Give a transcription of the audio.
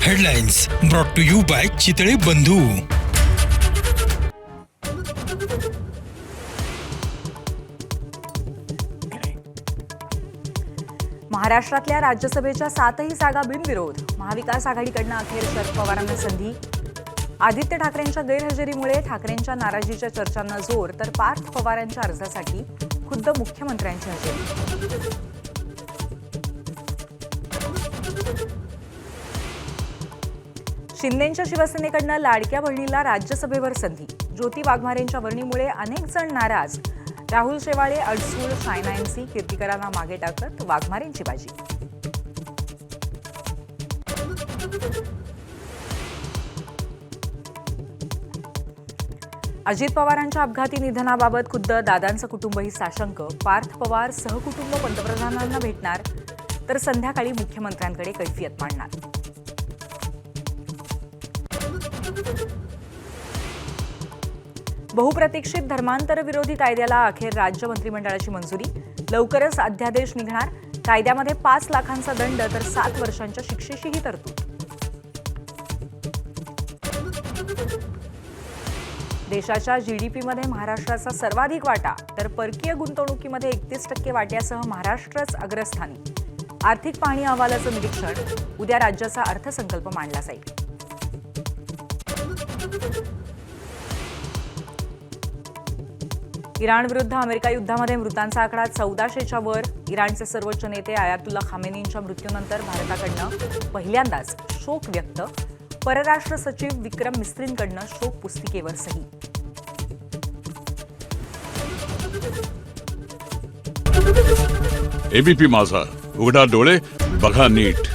Headlines brought to you by Chitale Bandhu. महाराष्ट्रातल्या राज्यसभेच्या 7ही जागा बिनविरोध. महाविकास आघाडीकडनं अखेर शरद पवारांना संधी. आदित्य ठाकरेंच्या गैरहजेरीमुळे ठाकरेंच्या नाराजीच्या चर्चांना जोर, तर पार्थ पवारांच्या अर्जासाठी खुद्द मुख्यमंत्र्यांची हजेरी. शिंदेंच्या शिवसेनेकडनं लाडक्या बहिणीला राज्यसभेवर संधी. ज्योती वाघमारेंच्या वर्णीमुळे अनेक जण नाराज. राहुल शेवाळे, अडसूळ, शायना एमसी, कीर्तिकरांना मागे टाकत वाघमारेंची बाजी. अजित पवारांच्या अपघाती निधनाबाबत खुद्द दादांचं कुटुंबही साशंक. पार्थ पवार सहकुटुंब पंतप्रधानांना भेटणार, तर संध्याकाळी मुख्यमंत्र्यांकडे कैफियत मांडणार. बहुप्रतीक्षित धर्मांतर विरोधी कायद्याला अखेर राज्य मंत्रिमंडळाची मंजुरी. लवकरच अध्यादेश निघणार. कायद्यामध्ये 5 लाखांचा दंड तर 7 वर्षांच्या शिक्षेचीही तरतूद. देशाच्या जीडीपीमध्ये महाराष्ट्राचा सर्वाधिक वाटा, तर परकीय गुंतवणुकीमध्ये 31% वाट्यासह महाराष्ट्रच अग्रस्थानी. आर्थिक पाहणी अहवालाचं निरीक्षण. उद्या राज्याचा अर्थसंकल्प मांडला जाईल. इराण विरुद्ध अमेरिका युद्धामध्ये मृतांचा आकडा 1400च्या वर. इराणचे सर्वोच्च नेते आयातुल्ला खामेनींच्या मृत्यूनंतर भारताकडनं पहिल्यांदाच शोक व्यक्त. परराष्ट्र सचिव विक्रम मिस्त्रींकडनं शोक पुस्तिकेवर सही. एबीपी माझा, उघडा डोळे बघा नीट.